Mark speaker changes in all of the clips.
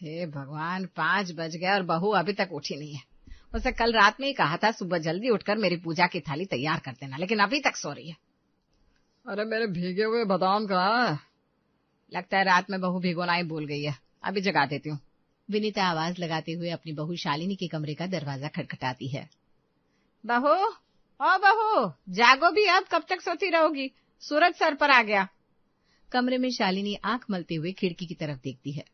Speaker 1: हे भगवान, 5 बज गए और बहू अभी तक उठी नहीं है। उसे कल रात में ही कहा था सुबह जल्दी उठकर मेरी पूजा की थाली तैयार कर देना, लेकिन अभी तक सो रही है।
Speaker 2: अरे मेरे भीगे हुए बादाम कहाँ है?
Speaker 1: लगता है रात में बहू भिगोना ही भूल गई है, अभी जगा देती हूँ।
Speaker 3: विनीता आवाज लगाते हुए अपनी बहू शालिनी के कमरे का दरवाजा खटखटाती है।
Speaker 1: बहू, ओ बहू, जागो भी, अब कब तक सोती रहोगी? सूरज सर पर आ गया।
Speaker 3: कमरे में शालिनी आंख मलते हुए खिड़की की तरफ देखती है।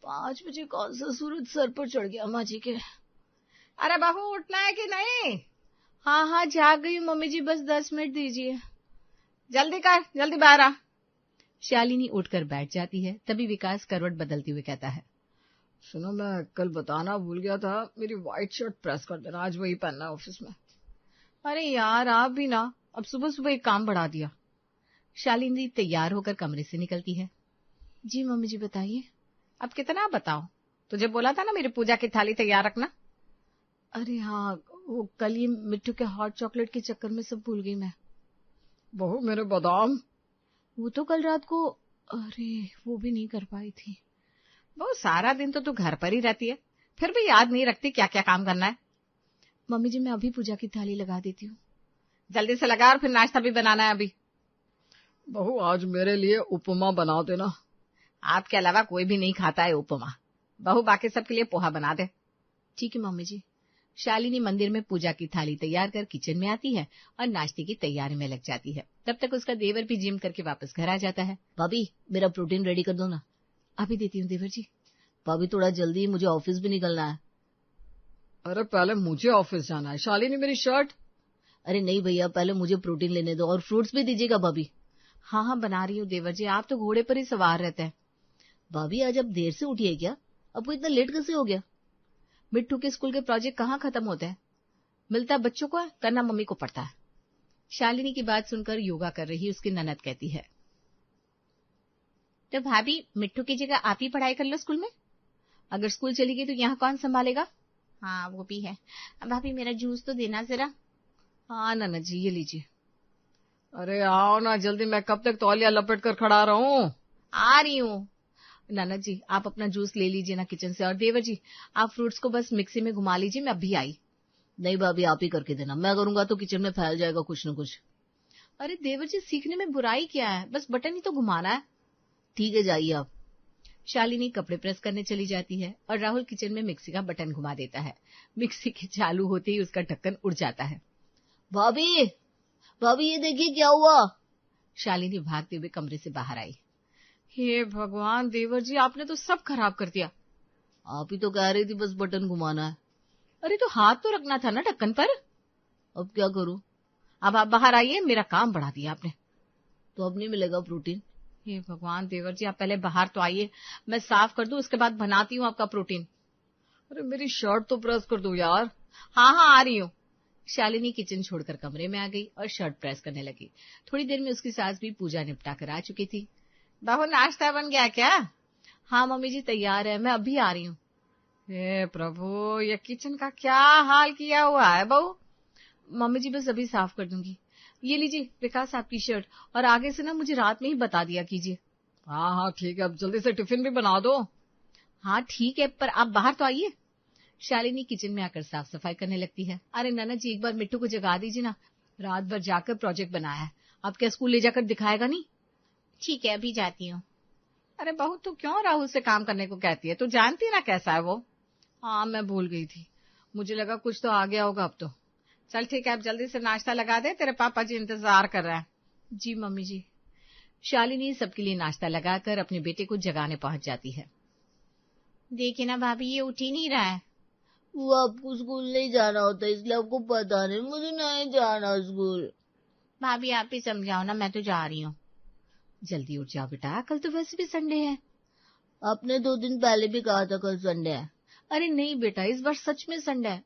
Speaker 4: 5 बजे कौन सा सूरज सर पर चढ़ गया माँ जी के?
Speaker 1: अरे बहू, उठना है कि नहीं?
Speaker 4: हाँ जाग गई मम्मी जी, बस 10 मिनट दीजिए।
Speaker 1: जल्दी कर, जल्दी बाहर आ।
Speaker 3: शालिनी उठकर बैठ जाती है। तभी विकास करवट बदलते हुए कहता है,
Speaker 2: सुनो, मैं कल बताना भूल गया था, मेरी व्हाइट शर्ट प्रेस कर देना, आज वही पहनना है ऑफिस में।
Speaker 4: अरे यार, आप भी ना, अब सुबह सुबह एक काम बढ़ा दिया।
Speaker 3: शालिनी तैयार होकर कमरे से निकलती है।
Speaker 4: जी मम्मी जी बताइए।
Speaker 1: अब कितना बताओ, तुझे बोला था ना मेरी पूजा की थाली तैयार रखना।
Speaker 4: अरे हाँ, वो कल ही मिट्टू के हॉट चॉकलेट के चक्कर में सब भूल गई मैं।
Speaker 2: बहू मेरे बादाम।
Speaker 4: वो तो कल रात को, अरे वो भी नहीं कर पाई थी।
Speaker 1: वो सारा दिन तो तू घर पर ही रहती है, फिर भी याद नहीं रखती क्या क्या काम करना है।
Speaker 4: मम्मी जी मैं अभी पूजा की थाली लगा देती हूँ।
Speaker 1: जल्दी से लगा, और फिर नाश्ता भी बनाना है अभी।
Speaker 2: बहू आज मेरे लिए उपमा बना देना।
Speaker 1: आपके अलावा कोई भी नहीं खाता है उपमा। बहू बाकी सबके लिए पोहा बना दे।
Speaker 4: ठीक है मम्मी जी।
Speaker 3: शालिनी मंदिर में पूजा की थाली तैयार कर किचन में आती है और नाश्ते की तैयारी में लग जाती है। तब तक उसका देवर भी जिम करके वापस घर आ जाता है।
Speaker 4: भाभी मेरा प्रोटीन रेडी कर दो ना।
Speaker 3: अभी देती हूँ देवर जी।
Speaker 4: भाभी थोड़ा जल्दी, मुझे ऑफिस भी निकलना है।
Speaker 2: अरे पहले मुझे ऑफिस जाना है। शालिनी मेरी शर्ट।
Speaker 4: अरे नहीं भैया, पहले मुझे प्रोटीन लेने दो, और फ्रूट्स भी दीजिएगा भाभी।
Speaker 3: हाँ बना रही हूँ देवर जी, आप तो घोड़े पर ही सवार रहते हैं।
Speaker 4: भाभी आज आप देर से उठी है क्या? आपको इतना लेट कैसे हो गया?
Speaker 3: मिट्टू के स्कूल के प्रोजेक्ट कहाँ खत्म होते हैं? मिलता है बच्चों को, करना मम्मी को पड़ता है। शालिनी की बात सुनकर योगा कर रही उसकी ननद कहती है, तो भाभी मिट्टू की जगह आप ही पढ़ाई कर लो स्कूल में। अगर स्कूल चली गई तो यहाँ कौन संभालेगा?
Speaker 4: हाँ वो भी है। भाभी मेरा जूस तो देना जरा।
Speaker 1: हाँ ननद जी, ये लीजिए।
Speaker 2: अरे आओ ना जल्दी, मैं कब तक तौलिया लपेट कर खड़ा रहूं?
Speaker 3: आ रही हूँ। ननद जी आप अपना जूस ले लीजिए ना किचन से, और देवर जी आप फ्रूट्स को बस मिक्सी में घुमा लीजिए, मैं अभी आई।
Speaker 4: नहीं भाभी आप ही करके देना, मैं करूंगा तो किचन में फैल जाएगा कुछ न कुछ।
Speaker 3: अरे देवर जी सीखने में बुराई क्या है, बस बटन ही तो घुमाना है।
Speaker 4: ठीक है जाइए आप।
Speaker 3: शालिनी कपड़े प्रेस करने चली जाती है और राहुल किचन में मिक्सी का बटन घुमा देता है। मिक्सी के चालू होते ही उसका ढक्कन उड़ जाता है।
Speaker 4: भाभी भाभी ये देखिए क्या हुआ।
Speaker 3: शालिनी भागते हुए कमरे से बाहर आई।
Speaker 1: हे भगवान देवर जी, आपने तो सब खराब कर दिया।
Speaker 4: आप ही तो कह रही थी बस बटन घुमाना है।
Speaker 3: अरे तो हाथ तो रखना था ना ढक्कन पर।
Speaker 4: अब क्या करूं?
Speaker 1: अब आप बाहर आइए, मेरा काम बढ़ा दिया आपने।
Speaker 4: तो अब नहीं मिलेगा प्रोटीन?
Speaker 1: हे भगवान देवर जी, आप पहले बाहर तो आइए, मैं साफ कर दूं, उसके बाद बनाती हूँ आपका प्रोटीन।
Speaker 2: अरे मेरी शर्ट तो प्रेस कर दो यार।
Speaker 1: हाँ आ रही हूँ।
Speaker 3: शालिनी किचन छोड़कर कमरे में आ गई और शर्ट प्रेस करने लगी। थोड़ी देर में उसकी सास भी पूजा निपटा कर आ चुकी थी।
Speaker 1: बहू नाश्ता बन गया क्या?
Speaker 3: हाँ मम्मी जी तैयार है, मैं अभी आ रही हूँ।
Speaker 1: हे प्रभु, ये किचन का क्या हाल किया हुआ है बहू।
Speaker 3: मम्मी जी बस अभी साफ कर दूंगी। ये लीजिए विकास आपकी शर्ट, और आगे से ना मुझे रात में ही बता दिया कीजिए।
Speaker 2: हाँ ठीक है, अब जल्दी से टिफिन भी बना दो।
Speaker 3: हाँ ठीक है, पर आप बाहर तो आइए। शालिनी किचन में आकर साफ सफाई करने लगती है। अरे ननद जी एक बार मिट्टू को जगा दीजिए ना, रात भर जाकर प्रोजेक्ट बनाया है, अब क्या स्कूल ले जाकर दिखाएगा नहीं?
Speaker 4: ठीक है अभी जाती हूँ।
Speaker 1: अरे बहू तू क्यों राहुल से काम करने को कहती है, तू जानती ना कैसा है वो।
Speaker 2: हाँ मैं भूल गई थी, मुझे लगा कुछ तो आ गया होगा अब तो।
Speaker 1: चल ठीक है, अब जल्दी से नाश्ता लगा दे, तेरे पापा जी इंतजार कर रहे हैं।
Speaker 3: जी मम्मी जी। शालिनी सबके लिए नाश्ता लगाकर अपने बेटे को जगाने पहुंच जाती है।
Speaker 4: देखिए ना भाभी ये उठ ही नहीं रहा है। वो आपको स्कूल नहीं जाना होता इसलिए आपको पता नहीं, मुझे नहीं जाना स्कूल। भाभी आप ही समझाओ ना, मैं तो जा रही हूँ।
Speaker 3: जल्दी उठ जाओ बेटा, कल तो वैसे भी संडे है।
Speaker 4: आपने 2 दिन पहले भी कहा था कल संडे है।
Speaker 3: अरे नहीं बेटा, इस बार सच में संडे है।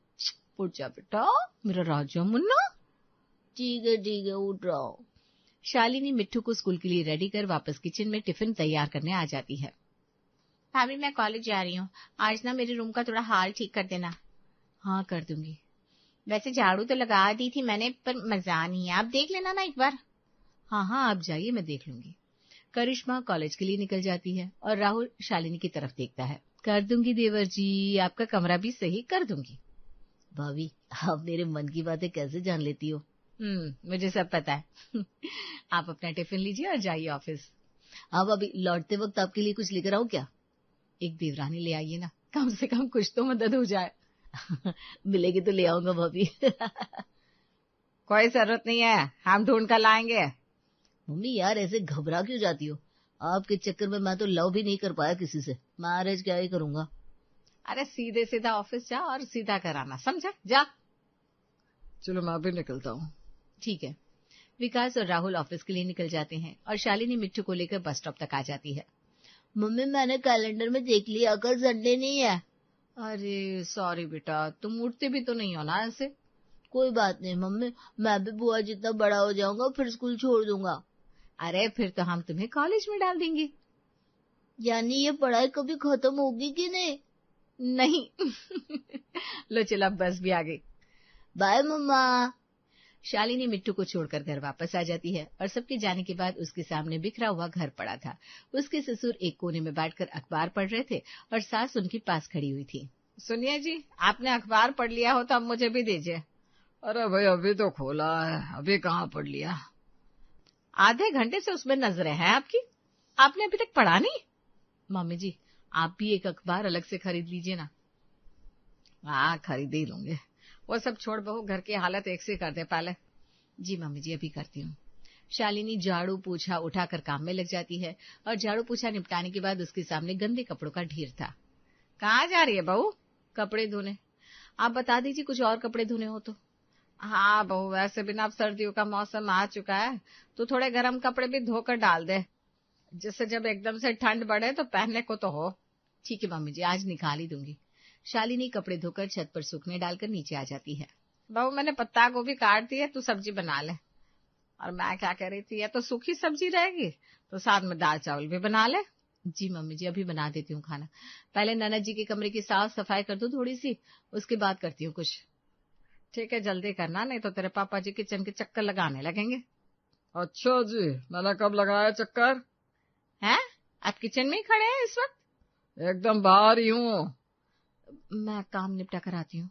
Speaker 3: उठ जा बेटा मेरा राजा मुन्ना।
Speaker 4: ठीक है उठ रहा हूँ।
Speaker 3: शालिनी मिट्टू को स्कूल के लिए रेडी कर वापस किचन में टिफिन तैयार करने आ जाती है।
Speaker 4: भाभी मैं कॉलेज जा रही हूँ, आज ना मेरे रूम का थोड़ा हाल ठीक कर देना।
Speaker 3: हाँ कर दूंगी।
Speaker 4: वैसे झाड़ू तो लगा दी थी मैंने, पर मजा नहीं है, आप देख लेना ना एक बार।
Speaker 3: हाँ आप जाइए, मैं देख लूंगी। करिश्मा कॉलेज के लिए निकल जाती है और राहुल शालिनी की तरफ देखता है। कर दूंगी देवर जी, आपका कमरा भी सही कर दूंगी।
Speaker 4: भाभी, आप मेरे मन की बातें कैसे जान लेती हो?
Speaker 3: मुझे सब पता है। आप अपना टिफिन लीजिए और जाइए ऑफिस।
Speaker 4: हाँ भाभी, लौटते वक्त आपके लिए कुछ लेकर आऊं क्या?
Speaker 3: एक देवरानी ले आइए ना, कम से कम कुछ तो मदद हो जाए।
Speaker 4: मिलेगी तो ले आऊंगा भाभी।
Speaker 1: कोई जरूरत नहीं है, हम ढूंढ कर लाएंगे।
Speaker 4: मम्मी यार, ऐसे घबरा क्यों जाती हो? आपके चक्कर में मैं तो लव भी नहीं कर पाया किसी से, मैरिज क्या ही करूंगा।
Speaker 1: अरे सीधे सीधा ऑफिस जा और सीधा कराना, समझा? जा।
Speaker 2: चलो मैं भी निकलता हूँ।
Speaker 3: ठीक है। विकास और राहुल ऑफिस के लिए निकल जाते हैं और शालिनी मिट्टू को लेकर बस स्टॉप तक आ जाती है।
Speaker 4: मम्मी, मैंने कैलेंडर में देख लिया, कल संडे नहीं है।
Speaker 3: अरे सॉरी बेटा, तुम उठते भी तो नहीं हो ना ऐसे।
Speaker 4: कोई बात नहीं मम्मी, मैं भी बुआ जितना बड़ा हो जाऊंगा फिर स्कूल छोड़ दूंगा।
Speaker 3: अरे फिर तो हम तुम्हें कॉलेज में डाल देंगे।
Speaker 4: यानी ये पढ़ाई कभी खत्म होगी कि नहीं?
Speaker 3: नहीं। लो चलो, अब बस भी आ गई।
Speaker 4: बाय मम्मा।
Speaker 3: शालिनी मिट्टू को छोड़कर घर वापस आ जाती है और सबके जाने के बाद उसके सामने बिखरा हुआ घर पड़ा था। उसके ससुर एक कोने में बैठकर अखबार पढ़ रहे थे और सास उनके पास खड़ी हुई थी।
Speaker 1: सुनिए जी, आपने अखबार पढ़ लिया हो तो अब मुझे भी दीजिए।
Speaker 2: अरे भाई, अभी तो खोला है, अभी कहाँ पढ़ लिया?
Speaker 1: आधे घंटे से उसमें नजरें हैं आपकी, आपने अभी तक पढ़ा नहीं?
Speaker 3: मम्मी जी, आप भी एक अखबार अलग से खरीद लीजिए ना।
Speaker 1: हाँ, खरीद ही लूंगे। वो सब छोड़ बहू, घर की हालत एक से कर दे पहले।
Speaker 3: जी मम्मी जी, अभी करती हूँ। शालिनी झाड़ू पोछा उठाकर काम में लग जाती है और झाड़ू पोछा निपटाने के बाद उसके सामने गंदे कपड़ों का ढेर था।
Speaker 1: कहाँ जा रही है बहू?
Speaker 3: कपड़े धोने। आप बता दीजिए कुछ और कपड़े धोने हो तो।
Speaker 1: हाँ बहू, वैसे भी ना अब सर्दियों का मौसम आ चुका है तो थोड़े गर्म कपड़े भी धोकर डाल दे, जिससे जब एकदम से ठंड बढ़े तो पहनने को तो हो।
Speaker 3: ठीक है मम्मी जी, आज निकाल ही दूंगी। शालिनी कपड़े धोकर छत पर सूखने डालकर नीचे आ जाती है।
Speaker 1: बहू, मैंने पत्ता गोभी काट दी है, तू सब्जी बना ले। और मैं क्या कह रही थी, या तो सूखी सब्जी रहेगी तो साथ में दाल चावल भी बना ले।
Speaker 3: जी मम्मी जी, अभी बना देती हूँ खाना। पहले ननद जी के कमरे की साफ सफाई कर दूं थोड़ी सी, उसके बाद करती हूँ कुछ।
Speaker 1: ठीक है, जल्दी करना, नहीं तो तेरे पापा जी किचन के चक्कर लगाने लगेंगे।
Speaker 2: अच्छा जी, मैंने कब लगाया चक्कर?
Speaker 1: हैं? आप किचन में ही खड़े हैं इस वक्त?
Speaker 2: एकदम बाहर ही हूँ।
Speaker 3: मैं काम निपटा कर आती हूँ।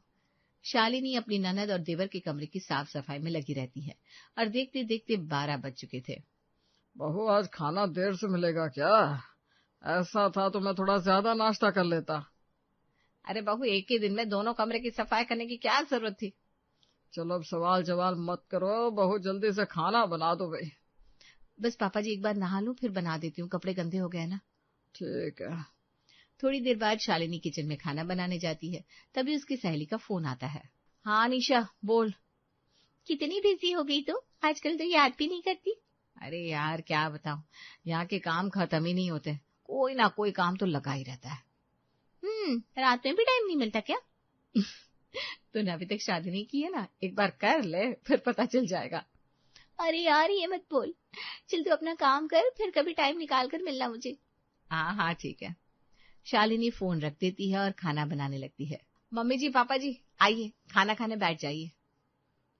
Speaker 3: शालिनी अपनी ननद और देवर के कमरे की साफ सफाई में लगी रहती है और देखते देखते 12 बज चुके थे।
Speaker 2: बहू, आज खाना देर से मिलेगा क्या? ऐसा था तो मैं थोड़ा ज्यादा नाश्ता कर लेता।
Speaker 1: अरे बहू, एक ही दिन में दोनों कमरे की सफाई करने की क्या जरूरत थी?
Speaker 2: चलो अब सवाल जवाब मत करो, बहुत जल्दी से खाना बना दो भाई।
Speaker 3: बस पापा जी एक बार नहा लूं फिर बना देती हूँ, कपड़े गंदे हो गए ना।
Speaker 2: ठीक है।
Speaker 3: थोड़ी देर बाद शालिनी किचन में खाना बनाने जाती है, तभी उसकी सहेली का फोन आता है। हाँ निशा, बोल।
Speaker 4: कितनी बिजी हो गई तो आजकल तो याद भी नहीं करती।
Speaker 1: अरे यार क्या बताऊं, यहाँ के काम खत्म ही नहीं होते, कोई ना कोई काम तो लगा ही रहता है।
Speaker 4: रात में भी टाइम नहीं मिलता क्या?
Speaker 3: तूने अभी तक शादी नहीं की है ना, एक बार कर ले फिर पता चल जाएगा।
Speaker 4: अरे यार ये मत बोल, चल तू अपना काम कर, फिर कभी टाइम निकाल कर मिलना मुझे।
Speaker 1: हाँ हाँ ठीक है।
Speaker 3: शालिनी फोन रख देती है और खाना बनाने लगती है।
Speaker 1: मम्मी जी, पापा जी, आइए खाना खाने बैठ जाइए।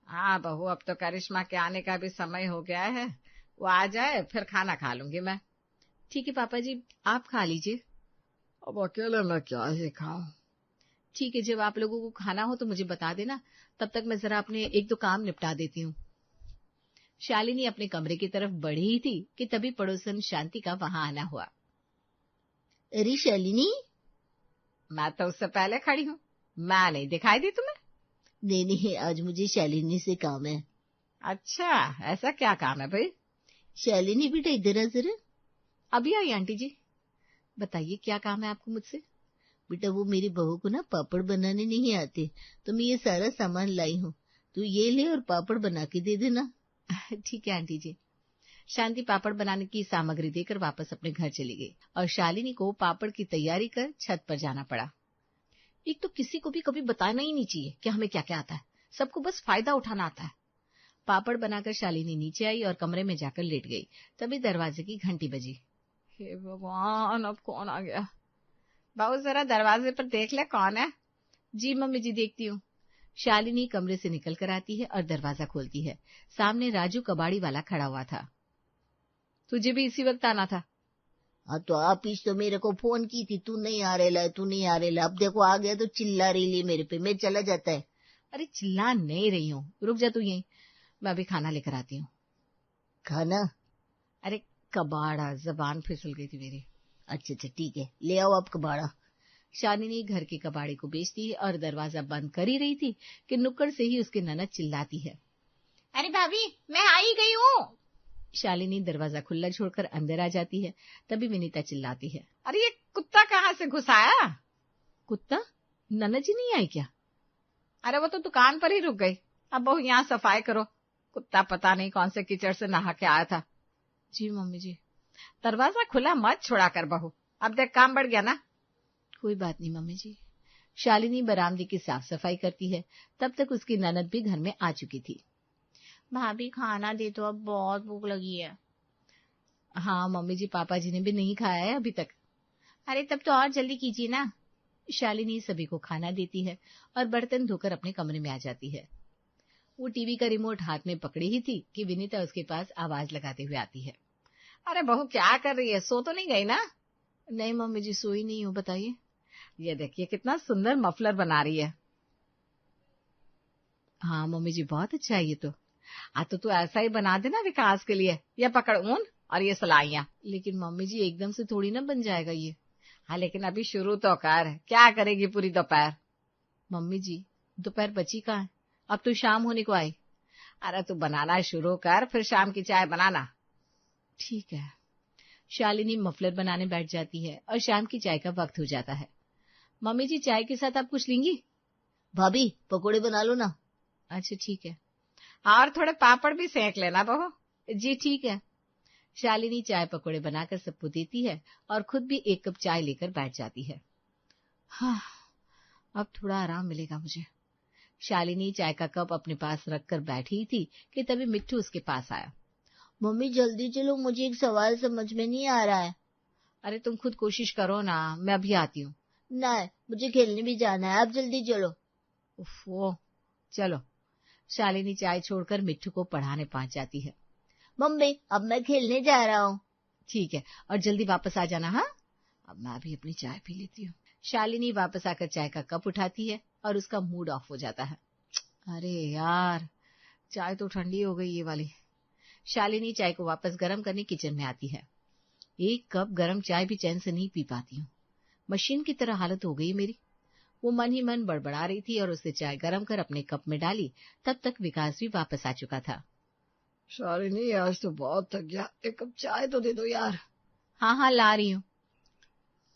Speaker 1: हाँ बहू, अब तो करिश्मा के आने का भी समय हो गया है, वो आ जाए फिर खाना खा लूंगी मैं।
Speaker 3: ठीक है पापा जी, आप खा लीजिए।
Speaker 2: अब अकेले मैं क्या ही खाऊं?
Speaker 3: ठीक है, जब आप लोगों को खाना हो तो मुझे बता देना, तब तक मैं जरा अपने एक दो काम निपटा देती हूँ। शालिनी अपने कमरे की तरफ बढ़ी ही थी कि तभी पड़ोसन शांति का वहां आना हुआ।
Speaker 4: अरे शालिनी।
Speaker 1: मैं तो उससे पहले खड़ी हूँ, मैं नहीं दिखाई दी तुम्हें?
Speaker 4: नहीं, आज मुझे शालिनी से काम है।
Speaker 1: अच्छा, ऐसा क्या काम है भाई?
Speaker 4: शालिनी बेटा इधर आ जरा।
Speaker 3: अभी आई आंटी जी। बताइए क्या काम है आपको मुझसे?
Speaker 4: बेटा वो मेरी बहू को ना पापड़ बनाने नहीं आते, तो मैं ये सारा सामान लाई हूँ, तू ये ले और पापड़ बना के दे देना।
Speaker 3: ठीक है आंटी जी। शांति पापड़ बनाने की सामग्री देकर वापस अपने घर चली गई और शालिनी को पापड़ की तैयारी कर छत पर जाना पड़ा। एक तो किसी को भी कभी बताना ही नहीं चाहिए कि हमें क्या क्या आता है, सबको बस फायदा उठाना आता है। पापड़ बनाकर शालिनी नीचे आई और कमरे में जाकर लेट गई। तभी दरवाजे की घंटी बजी।
Speaker 1: हे भगवान, अब कौन आ गया? बाबू जरा दरवाजे पर देख ले कौन है।
Speaker 3: जी मम्मी जी, देखती हूँ। शालिनी कमरे से निकल कर आती है और दरवाजा खोलती है। सामने राजू कबाड़ी वाला खड़ा हुआ था।
Speaker 1: तुझे भी इसी वक्त आना था?
Speaker 4: हाँ तो आप ही तो मेरे को फोन की थी, तू नहीं आ रेला है, तू नहीं आ रेला। अब देखो आ गया तो चिल्ला रही है मेरे पे, मैं चला जाता है।
Speaker 3: अरे चिल्ला नहीं रही हूँ, रुक जा तू यहीं, मैं अभी खाना लेकर आती हूँ।
Speaker 4: खाना?
Speaker 3: अरे कबाड़ा, जबान फिसल गई थी मेरी।
Speaker 4: अच्छा अच्छा ठीक है, ले आओ आप कबाड़ा।
Speaker 3: शालिनी घर के कबाड़े को बेचती है और दरवाजा बंद कर ही रही थी कि नुक्कड़ से ही उसकी ननद चिल्लाती है,
Speaker 1: अरे भाभी मैं आ ही गई हूँ।
Speaker 3: शालिनी दरवाजा खुला छोड़कर अंदर आ जाती है। तभी विनीता चिल्लाती है,
Speaker 1: अरे ये कुत्ता कहाँ से घुस आया?
Speaker 3: कुत्ता? ननद जी नहीं आई क्या?
Speaker 1: अरे वो तो दुकान पर ही रुक गई, अब बहू यहाँ सफाई करो। कुत्ता पता नहीं कौन से कीचड़ से नहा के आया था।
Speaker 3: जी मम्मी जी।
Speaker 1: दरवाजा खुला मत छोड़ा कर बहू, अब देख काम बढ़ गया ना।
Speaker 3: कोई बात नहीं मम्मी जी। शालिनी बरामदे की साफ सफाई करती है। तब तक उसकी ननद भी घर में आ चुकी थी।
Speaker 4: भाभी खाना दे दो, अब बहुत भूख लगी है।
Speaker 3: हाँ मम्मी जी, पापा जी ने भी नहीं खाया है अभी तक।
Speaker 4: अरे तब तो और जल्दी कीजिए ना।
Speaker 3: शालिनी सभी को खाना देती है और बर्तन धोकर अपने कमरे में आ जाती है। वो टीवी का रिमोट हाथ में पकड़ी ही थी कि विनीता उसके पास आवाज लगाते हुए आती है।
Speaker 1: अरे बहू क्या कर रही है, सो तो नहीं गई ना?
Speaker 3: नहीं मम्मी जी, सोई नहीं हूँ, बताइए।
Speaker 1: ये देखिए कितना सुंदर मफलर बना रही है।
Speaker 3: हाँ मम्मी जी, बहुत अच्छा है ये तो।
Speaker 1: तो तू ऐसा ही बना देना विकास के लिए। ये पकड़ ऊन और ये सलाइयाँ।
Speaker 3: लेकिन मम्मी जी एकदम से थोड़ी ना बन जाएगा ये।
Speaker 1: हाँ लेकिन अभी शुरू तो कर, क्या करेगी पूरी दोपहर?
Speaker 3: मम्मी जी दोपहर बची कहाँ है, अब तो शाम होने को आई।
Speaker 1: अरे तू बनाना शुरू कर, फिर शाम की चाय बनाना।
Speaker 3: ठीक है। शालिनी मफलर बनाने बैठ जाती है और शाम की चाय का वक्त हो जाता है। मम्मी जी चाय के साथ आप कुछ लेंगी?
Speaker 4: भाभी पकोड़े बना लो ना।
Speaker 3: अच्छा ठीक है।
Speaker 1: और थोड़े पापड़ भी सेक लेना बहू।
Speaker 3: जी ठीक है। शालिनी चाय पकोड़े बनाकर सबको देती है और खुद भी एक कप चाय लेकर बैठ जाती है। हाँ, अब थोड़ा आराम मिलेगा मुझे। शालिनी चाय का कप अपने पास रखकर बैठी थी कि तभी मिट्टू उसके पास आया।
Speaker 4: मम्मी जल्दी चलो, मुझे एक सवाल समझ में नहीं आ रहा है।
Speaker 3: अरे तुम खुद कोशिश करो ना, मैं अभी आती हूँ।
Speaker 4: नहीं, मुझे खेलने भी जाना है, आप जल्दी चलो।
Speaker 3: उफ़ो, चलो। शालिनी चाय छोड़कर मिट्टू को पढ़ाने पहुंच जाती है।
Speaker 4: मम्मी अब मैं खेलने जा रहा हूँ।
Speaker 3: ठीक है, और जल्दी वापस आ जाना। हाँ, अब मैं भी अपनी चाय पी लेती हूँ। शालिनी वापस आकर चाय का कप उठाती है और उसका मूड ऑफ हो जाता है। अरे यार, चाय तो ठंडी हो गई ये वाली। शालिनी चाय को वापस गर्म करने किचन में आती है। एक कप गर्म चाय भी चैन से नहीं पी पाती हूँ, मशीन की तरह हालत हो गई मेरी। वो मन ही मन बड़बड़ा रही थी और उसने चाय गर्म कर अपने कप में डाली। तब तक विकास भी वापस आ चुका था।
Speaker 2: शालिनी आज तो बहुत थक गया, एक कप चाय तो दे दो यार।
Speaker 3: हाँ हाँ ला रही हूँ।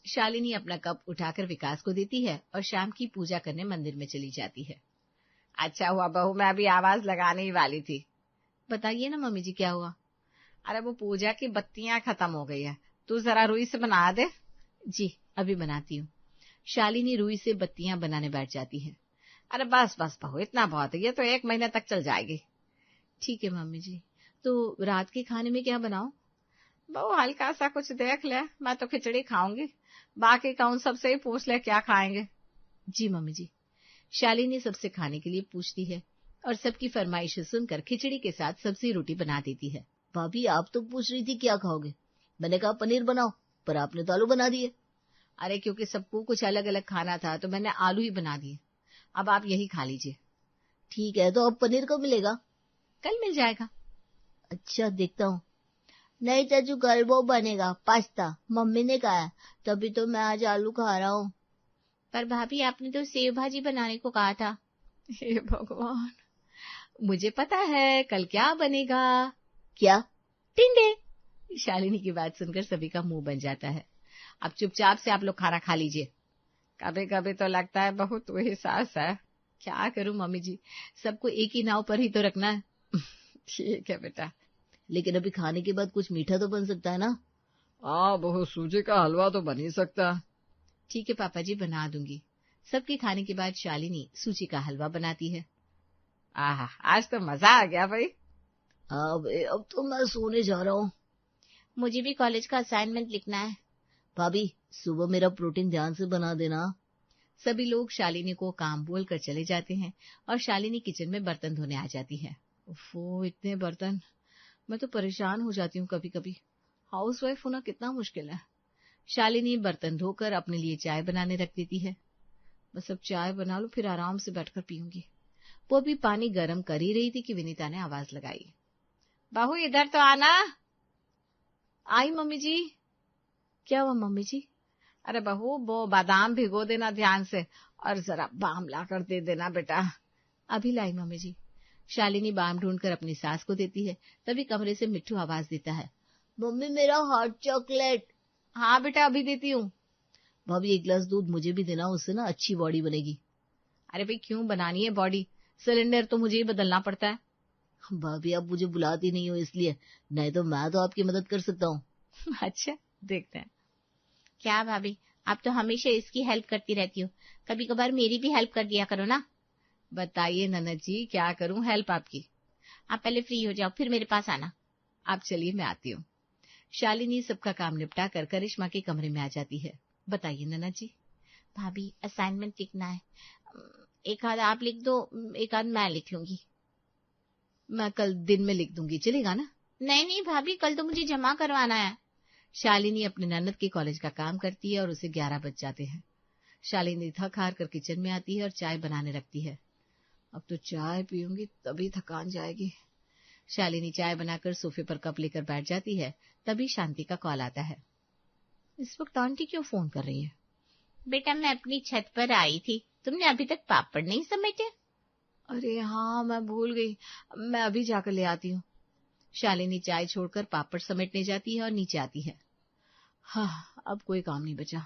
Speaker 3: शालिनी अपना कप उठाकर विकास को देती है और शाम की पूजा करने मंदिर में चली जाती है।
Speaker 1: अच्छा हुआ बहू, मैं अभी आवाज लगाने ही वाली थी।
Speaker 3: बताइए ना मम्मी जी, क्या हुआ?
Speaker 1: अरे वो पूजा की बत्तियां खत्म हो गई है, तू जरा रुई से बना दे।
Speaker 3: जी अभी बनाती हूँ। शालिनी रुई से बत्तियां बनाने बैठ जाती है।
Speaker 1: अरे बस बस बहू, इतना बहुत है, ये तो 1 महीने तक चल जाएगी।
Speaker 3: ठीक है मम्मी जी। तो रात के खाने में क्या बनाऊं?
Speaker 1: बहू हल्का सा कुछ देख ले, मैं तो खिचड़ी खाऊंगी, बाकी का उन सबसे ही पूछ ले क्या खाएंगे।
Speaker 3: जी मम्मी जी। शालिनी सबसे खाने के लिए पूछती है और सबकी फरमाइश सुनकर खिचड़ी के साथ सब्जी रोटी बना देती है।
Speaker 4: भाभी आप तो पूछ रही थी क्या खाओगे, मैंने कहा पनीर बनाओ, पर आपने तो आलू बना दिए।
Speaker 3: अरे क्योंकि सबको कुछ अलग अलग खाना था तो मैंने आलू ही बना दिए। अब आप यही खा लीजिए।
Speaker 4: ठीक है, तो अब पनीर कब मिलेगा?
Speaker 3: कल मिल जाएगा।
Speaker 4: अच्छा देखता हूँ। नहीं चाचू, कल वो बनेगा पास्ता, मम्मी ने कहा है, तभी तो मैं आज आलू खा रहा हूँ।
Speaker 3: पर भाभी आपने तो सेव भाजी बनाने को कहा था।
Speaker 1: हे भगवान,
Speaker 3: मुझे पता है कल क्या बनेगा।
Speaker 4: क्या?
Speaker 3: टिंडे। शालिनी की बात सुनकर सभी का मुंह बन जाता है। अब चुपचाप से आप लोग खाना खा लीजिए।
Speaker 1: कभी कभी तो लगता है बहुत तू ही सास है।
Speaker 3: क्या करूं मम्मी जी, सबको एक ही नाव पर ही तो रखना है।
Speaker 1: ठीक है बेटा,
Speaker 4: लेकिन अभी खाने के बाद कुछ मीठा तो बन सकता है ना?
Speaker 2: हाँ बहू, सूजी का हलवा तो बन ही सकता है।
Speaker 3: ठीक है पापा जी, बना दूंगी। सबके खाने के बाद शालिनी सूजी का हलवा बनाती है।
Speaker 1: आहा, आज तो मजा आ गया भाई।
Speaker 4: अब तो मैं सोने जा रहा हूँ।
Speaker 3: मुझे भी कॉलेज का असाइनमेंट लिखना है।
Speaker 4: भाभी सुबह मेरा प्रोटीन ध्यान से बना देना।
Speaker 3: सभी लोग शालिनी को काम बोल कर चले जाते हैं और शालिनी किचन में बर्तन धोने आ जाती है।
Speaker 2: ओफो, इतने बर्तन, मैं तो परेशान हो जाती हूँ कभी कभी। हाउसवाइफ होना कितना मुश्किल है।
Speaker 3: शालिनी बर्तन धोकर अपने लिए चाय बनाने रख देती है। बस अब चाय बना लूं, फिर आराम से बैठकर पीऊंगी। वो अभी पानी गर्म कर ही रही थी कि विनीता ने आवाज लगाई,
Speaker 1: बहू इधर तो आना।
Speaker 3: आई मम्मी जी। क्या हुआ मम्मी जी?
Speaker 1: अरे बहू, वो बादाम भिगो देना ध्यान से, और जरा बाम ला कर दे देना बेटा।
Speaker 3: अभी लाई मम्मी जी। शालिनी बाम ढूंढकर अपनी सास को देती है। तभी कमरे से मिट्टू आवाज देता है,
Speaker 4: मम्मी मेरा हॉट चॉकलेट।
Speaker 3: हाँ बेटा अभी देती हूँ।
Speaker 4: भाभी एक गिलास दूध मुझे भी देना, उससे ना अच्छी बॉडी बनेगी।
Speaker 3: अरे भाई क्यों बनानी है बॉडी, सिलेंडर तो मुझे ही बदलना पड़ता है।
Speaker 4: भाभी आप मुझे बुलाती नहीं हो इसलिए, नहीं तो मैं तो आपकी मदद कर सकता हूँ।
Speaker 3: अच्छा देखते हैं।
Speaker 4: क्या भाभी, आप तो हमेशा इसकी हेल्प करती रहती हो, कभी कभार मेरी भी हेल्प कर दिया करो ना।
Speaker 3: बताइए ननद जी, क्या करूं हेल्प आपकी?
Speaker 4: आप पहले फ्री हो जाओ, फिर मेरे पास आना।
Speaker 3: आप चलिए मैं आती हूँ। शालिनी सबका काम निपटा कर करिश्मा के कमरे में आ जाती है। बताइए ननद जी।
Speaker 4: भाभी असाइनमेंट लिखना है, एक आध आप लिख दो, एक आध मैं लिख लूंगी।
Speaker 3: मैं कल दिन में लिख दूंगी, चलेगा ना?
Speaker 4: नहीं नहीं भाभी, कल तो मुझे जमा करवाना है।
Speaker 3: शालिनी अपने ननद के कॉलेज का काम करती है और उसे 11 बज जाते हैं। शालिनी थक हार कर किचन में आती है और चाय बनाने लगती है। अब तो चाय पीऊंगी तभी थकान जाएगी। शालिनी चाय बनाकर सोफे पर कप लेकर बैठ जाती है। तभी शांति का कॉल आता है। इस वक्त आंटी क्यों फोन कर रही है?
Speaker 4: बेटा मैं अपनी छत पर आई थी, तुमने अभी तक पापड़ नहीं समेटे?
Speaker 3: अरे हाँ मैं भूल गई, मैं अभी जाकर ले आती हूँ। शालिनी चाय छोड़कर पापड़ समेटने जाती है और नीचे आती है। हाँ अब कोई काम नहीं बचा।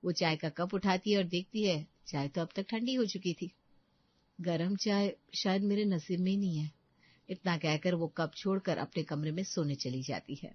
Speaker 3: वो चाय का कप उठाती है और देखती है चाय तो अब तक ठंडी हो चुकी थी। गरम चाय शायद मेरे नसीब में ही नहीं है। इतना कहकर वो कप छोड़कर अपने कमरे में सोने चली जाती है।